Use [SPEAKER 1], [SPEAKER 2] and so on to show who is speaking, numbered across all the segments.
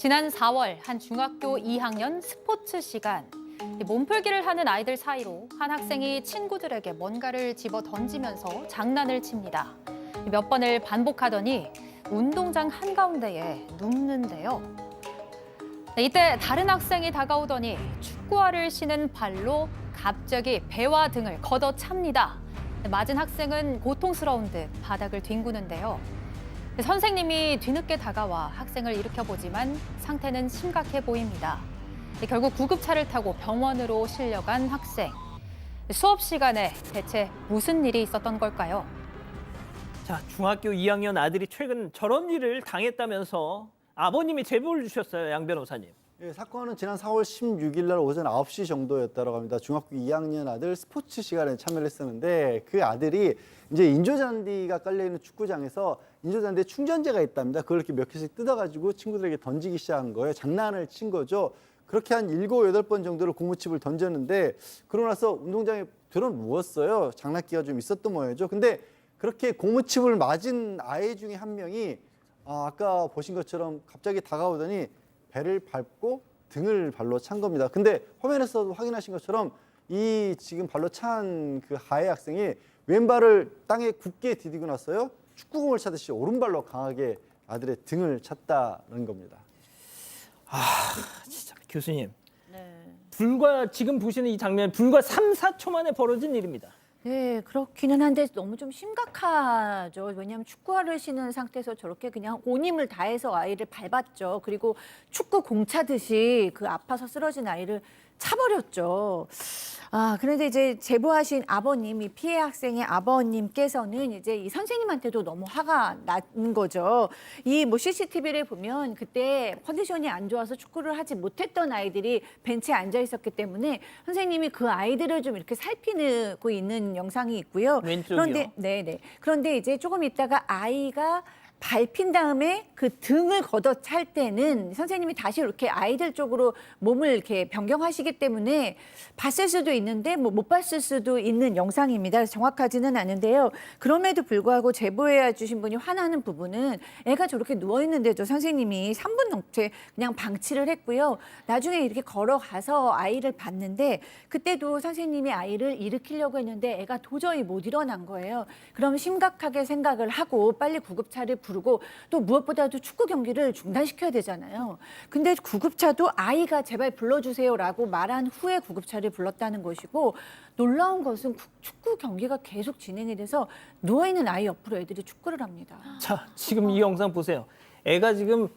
[SPEAKER 1] 지난 4월 한 중학교 2학년 스포츠 시간 몸풀기를 하는 아이들 사이로 한 학생이 친구들에게 뭔가를 집어 던지면서 장난을 칩니다. 몇 번을 반복하더니 운동장 한가운데에 눕는데요. 이때 다른 학생이 다가오더니 축구화를 신은 발로 갑자기 배와 등을 걷어찹니다. 맞은 학생은 고통스러운 듯 바닥을 뒹구는데요. 선생님이 뒤늦게 다가와 학생을 일으켜보지만 상태는 심각해 보입니다. 결국 구급차를 타고 병원으로 실려간 학생. 수업 시간에 대체 무슨 일이 있었던 걸까요?
[SPEAKER 2] 자, 중학교 2학년 아들이 최근 저런 일을 당했다면서 아버님이 제보를 주셨어요, 양 변호사님.
[SPEAKER 3] 예, 사건은 지난 4월 16일 날 오전 9시 정도였다고 합니다. 중학교 2학년 아들 스포츠 시간에 참여를 했었는데 그 아들이 이제 인조잔디가 깔려있는 축구장에서 인조잔디에 충전재가 있답니다. 그걸 이렇게 몇 개씩 뜯어가지고 친구들에게 던지기 시작한 거예요. 장난을 친 거죠. 그렇게 한 7, 8번 정도를 고무칩을 던졌는데 그러고 나서 운동장에 들어 누웠어요. 장난기가 좀 있었던 모양이죠. 근데 그렇게 고무칩을 맞은 아이 중에 한 명이 아까 보신 것처럼 갑자기 다가오더니 배를 밟고 등을 발로 찬 겁니다. 근데 화면에서도 확인하신 것처럼 이 지금 발로 찬 그 하해 학생이 왼발을 땅에 굳게 디디고 났어요. 축구공을 차듯이 오른발로 강하게 아들의 등을 찼다는 겁니다.
[SPEAKER 2] 진짜 교수님.
[SPEAKER 4] 네.
[SPEAKER 2] 불과 지금 보시는 이 장면 불과 3, 4초 만에 벌어진 일입니다.
[SPEAKER 4] 네, 그렇기는 한데 너무 좀 심각하죠. 왜냐하면 축구화를 신은 상태에서 저렇게 그냥 온 힘을 다해서 아이를 밟았죠. 그리고 축구 공 차듯이 그 아파서 쓰러진 아이를 차버렸죠. 그런데 이제 제보하신 아버님, 이 피해 학생의 아버님께서는 이제 이 선생님한테도 너무 화가 나는 거죠. 이 뭐 CCTV를 보면 그때 컨디션이 안 좋아서 축구를 하지 못했던 아이들이 벤치에 앉아 있었기 때문에 선생님이 그 아이들을 좀 이렇게 살피고 있는 영상이 있고요.
[SPEAKER 2] 왼쪽이요?
[SPEAKER 4] 그런데 이제 조금 있다가 아이가 밟힌 다음에 그 등을 걷어찰 때는 선생님이 다시 이렇게 아이들 쪽으로 몸을 이렇게 변경하시기 때문에 봤을 수도 있는데 뭐 못 봤을 수도 있는 영상입니다. 그래서 정확하지는 않은데요. 그럼에도 불구하고 제보해 주신 분이 화나는 부분은 애가 저렇게 누워 있는데도 선생님이 3분 넘게 그냥 방치를 했고요. 나중에 이렇게 걸어가서 아이를 봤는데 그때도 선생님이 아이를 일으키려고 했는데 애가 도저히 못 일어난 거예요. 그럼 심각하게 생각을 하고 빨리 구급차를 부르고 또 무엇보다도 축구 경기를 중단시켜야 되잖아요. 근데 구급차도 아이가 제발 불러주세요라고 말한 후에 구급차를 불렀다는 것이고 놀라운 것은 축구 경기가 계속 진행이 돼서 누워있는 아이 옆으로 애들이 축구를 합니다.
[SPEAKER 2] 자, 지금 이 영상 보세요. 애가 지금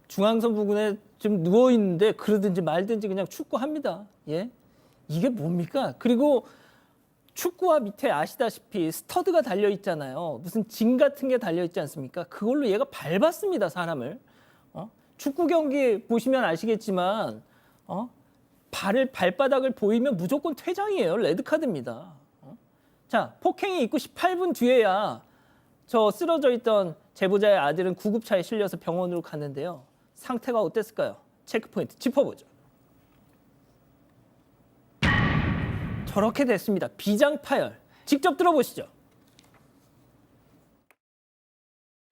[SPEAKER 2] 중앙선 부근에 좀 누워 있는데 그러든지 말든지 그냥 축구합니다. 예? 이게 뭡니까? 그리고 축구화 밑에 아시다시피 스터드가 달려 있잖아요. 무슨 징 같은 게 달려 있지 않습니까? 그걸로 얘가 밟았습니다, 사람을. 축구 경기 보시면 아시겠지만 발바닥을 보이면 무조건 퇴장이에요. 레드카드입니다. 자, 폭행이 있고 18분 뒤에야 저 쓰러져 있던 제보자의 아들은 구급차에 실려서 병원으로 갔는데요. 상태가 어땠을까요? 체크포인트 짚어보죠. 저렇게 됐습니다. 비장파열. 직접 들어보시죠.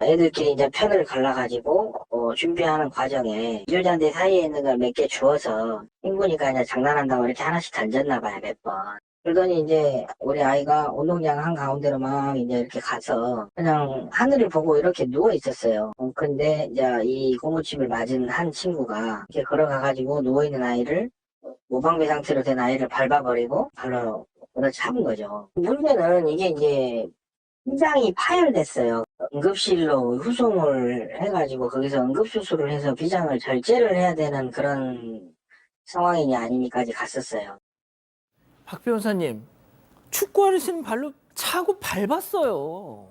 [SPEAKER 5] 애들끼리 이제 편을 갈라가지고 준비하는 과정에 인조잔디 사이에 있는 걸 몇 개 주워서 친구니까 이제 장난한다고 이렇게 하나씩 던졌나 봐요, 몇 번. 그러더니 이제 우리 아이가 운동장 한가운데로 막 이제 이렇게 가서 그냥 하늘을 보고 이렇게 누워 있었어요. 근데 이제 이 고무칩을 맞은 한 친구가 이렇게 걸어가가지고 누워있는 아이를 무방비 상태로 된 아이를 밟아버리고 발로 잡은 거죠. 문제는 이게 이제 심장이 파열됐어요. 응급실로 후송을 해가지고 거기서 응급수술을 해서 비장을 절제를 해야 되는 그런 상황이니 아니니까지 갔었어요.
[SPEAKER 2] 박 변호사님, 축구화를 신은 발로 차고 밟았어요.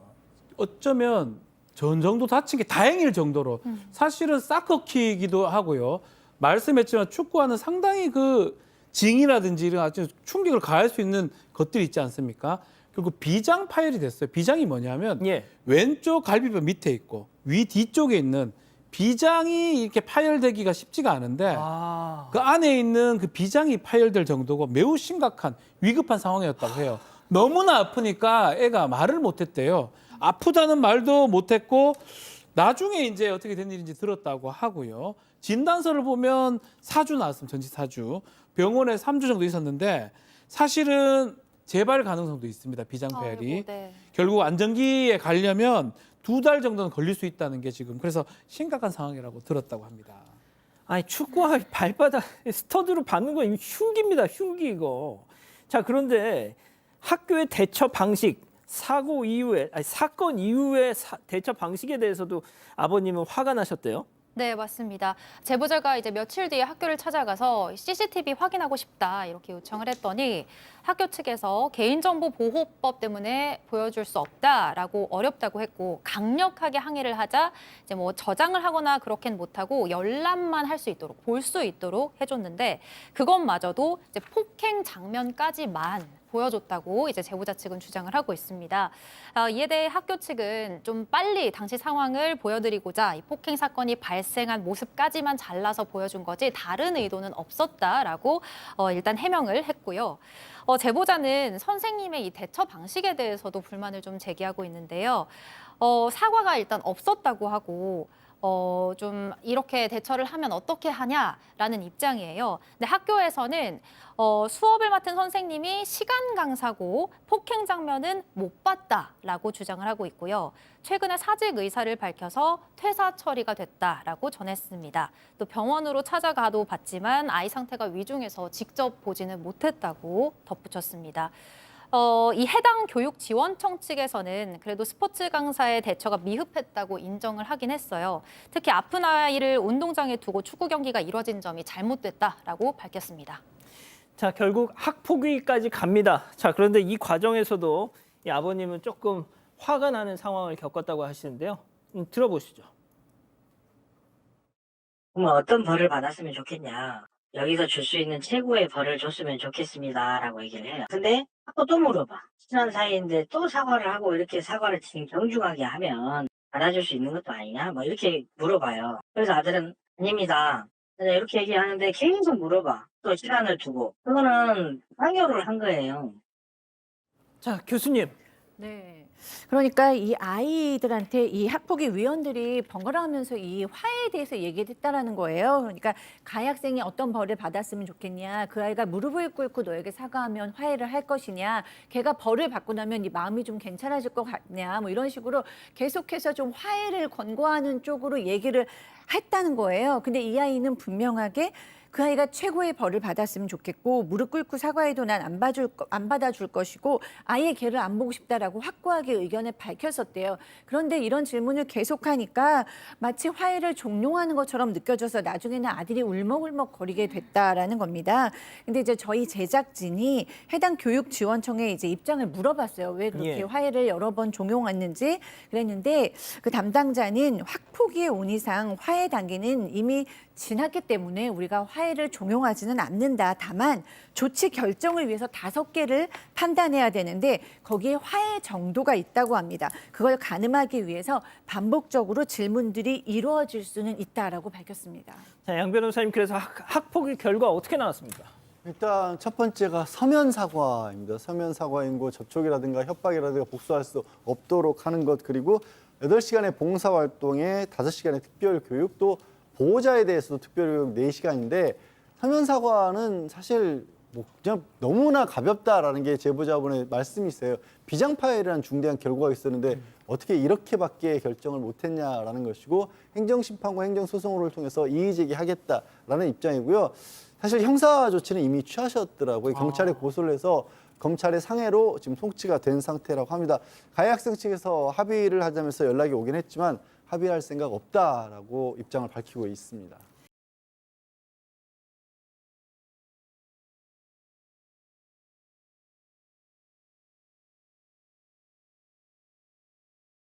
[SPEAKER 6] 어쩌면 전 정도 다친 게 다행일 정도로 사실은 사커킥이기도 하고요. 말씀했지만 축구화는 상당히 그 징이라든지 이런 아주 충격을 가할 수 있는 것들이 있지 않습니까? 그리고 비장 파열이 됐어요. 비장이 뭐냐면 왼쪽 갈비뼈 밑에 있고 위 뒤쪽에 있는 비장이 이렇게 파열되기가 쉽지가 않은데 그 안에 있는 그 비장이 파열될 정도고 매우 심각한 위급한 상황이었다고 해요. 너무나 아프니까 애가 말을 못했대요. 아프다는 말도 못했고 나중에 이제 어떻게 된 일인지 들었다고 하고요. 진단서를 보면 4주 나왔습니다. 전치 4주. 병원에 3주 정도 있었는데 사실은 재발 가능성도 있습니다. 비장폐열이.
[SPEAKER 1] 아이고, 네.
[SPEAKER 6] 결국 안정기에 가려면 2달 정도는 걸릴 수 있다는 게 지금 그래서 심각한 상황이라고 들었다고 합니다.
[SPEAKER 2] 아니 축구화 발바닥 스터드로 밟는 거 이거 흉기입니다. 흉기 이거. 자 그런데 학교의 대처 방식, 사고 이후에 사건 이후의 대처 방식에 대해서도 아버님은 화가 나셨대요.
[SPEAKER 1] 네, 맞습니다. 제보자가 이제 며칠 뒤에 학교를 찾아가서 CCTV 확인하고 싶다 이렇게 요청을 했더니 학교 측에서 개인정보보호법 때문에 보여줄 수 없다라고 어렵다고 했고 강력하게 항의를 하자 이제 뭐 저장을 하거나 그렇게는 못하고 열람만 할 수 있도록 볼 수 있도록 해줬는데 그것마저도 이제 폭행 장면까지만 보여줬다고 이제 제보자 측은 주장을 하고 있습니다. 이에 대해 학교 측은 좀 빨리 당시 상황을 보여드리고자 이 폭행 사건이 발생한 모습까지만 잘라서 보여준 거지 다른 의도는 없었다라고 일단 해명을 했고요. 제보자는 선생님의 이 대처 방식에 대해서도 불만을 좀 제기하고 있는데요. 사과가 일단 없었다고 하고 좀 이렇게 대처를 하면 어떻게 하냐라는 입장이에요. 근데 학교에서는 수업을 맡은 선생님이 시간 강사고 폭행 장면은 못 봤다라고 주장을 하고 있고요. 최근에 사직 의사를 밝혀서 퇴사 처리가 됐다라고 전했습니다. 또 병원으로 찾아가도 봤지만 아이 상태가 위중해서 직접 보지는 못했다고 덧붙였습니다. 이 해당 교육지원청 측에서는 그래도 스포츠 강사의 대처가 미흡했다고 인정을 하긴 했어요. 특히 아픈 아이를 운동장에 두고 축구 경기가 이뤄진 점이 잘못됐다라고 밝혔습니다.
[SPEAKER 2] 자 결국 학폭위까지 갑니다. 자 그런데 이 과정에서도 이 아버님은 조금 화가 나는 상황을 겪었다고 하시는데요. 들어보시죠.
[SPEAKER 5] 그럼 어떤 벌을 받았으면 좋겠냐. 여기서 줄 수 있는 최고의 벌을 줬으면 좋겠습니다라고 얘기를 해요. 근데 또 물어봐. 친한 사이인데 또 사과를 하고 이렇게 사과를 정중하게 하면 받아줄 수 있는 것도 아니냐? 뭐 이렇게 물어봐요. 그래서 아들은 아닙니다. 이렇게 얘기하는데 계속 물어봐. 또 시간을 두고. 그거는 강요를 한 거예요.
[SPEAKER 2] 자 교수님.
[SPEAKER 4] 네. 그러니까 이 아이들한테 이 학폭위 위원들이 번갈아 가면서 이 화해에 대해서 얘기를 했다라는 거예요. 그러니까 가해 학생이 어떤 벌을 받았으면 좋겠냐. 그 아이가 무릎을 꿇고 너에게 사과하면 화해를 할 것이냐. 걔가 벌을 받고 나면 네 마음이 좀 괜찮아질 것 같냐. 뭐 이런 식으로 계속해서 좀 화해를 권고하는 쪽으로 얘기를 했다는 거예요. 근데 이 아이는 분명하게 그 아이가 최고의 벌을 받았으면 좋겠고 무릎 꿇고 사과해도 난 안 받아줄 것이고 아예 걔를 안 보고 싶다라고 확고하게 의견을 밝혔었대요. 그런데 이런 질문을 계속하니까 마치 화해를 종용하는 것처럼 느껴져서 나중에는 아들이 울먹울먹 거리게 됐다라는 겁니다. 근데 이제 저희 제작진이 해당 교육지원청에 이제 입장을 물어봤어요. 왜 그렇게
[SPEAKER 2] 예.
[SPEAKER 4] 화해를 여러 번 종용했는지 그랬는데 그 담당자는 학폭위에 온 이상 화해 단계는 이미 지났기 때문에 우리가 화해를 종용하지는 않는다. 다만 조치 결정을 위해서 5개를 판단해야 되는데 거기에 화해 정도가 있다고 합니다. 그걸 가늠하기 위해서 반복적으로 질문들이 이루어질 수는 있다라고 밝혔습니다.
[SPEAKER 2] 자, 양 변호사님 그래서 학폭위 결과 어떻게 나왔습니까?
[SPEAKER 3] 일단 첫 번째가 서면 사과입니다. 서면 사과인 거 접촉이라든가 협박이라든가 복수할 수 없도록 하는 것 그리고 8시간의 봉사활동에 5시간의 특별교육 또 보호자에 대해서도 특별교육 4시간인데 서면 사과는 사실 뭐 그냥 너무나 가볍다라는 게 제보자분의 말씀이 있어요. 비장파열이라는 중대한 결과가 있었는데 어떻게 이렇게밖에 결정을 못했냐라는 것이고 행정심판과 행정소송을 통해서 이의제기하겠다라는 입장이고요. 사실 형사 조치는 이미 취하셨더라고요. 경찰에 고소를 해서 검찰의 상해로 지금 송치가 된 상태라고 합니다. 가해 학생 측에서 합의를 하자면서 연락이 오긴 했지만 합의할 생각 없다라고 입장을 밝히고 있습니다.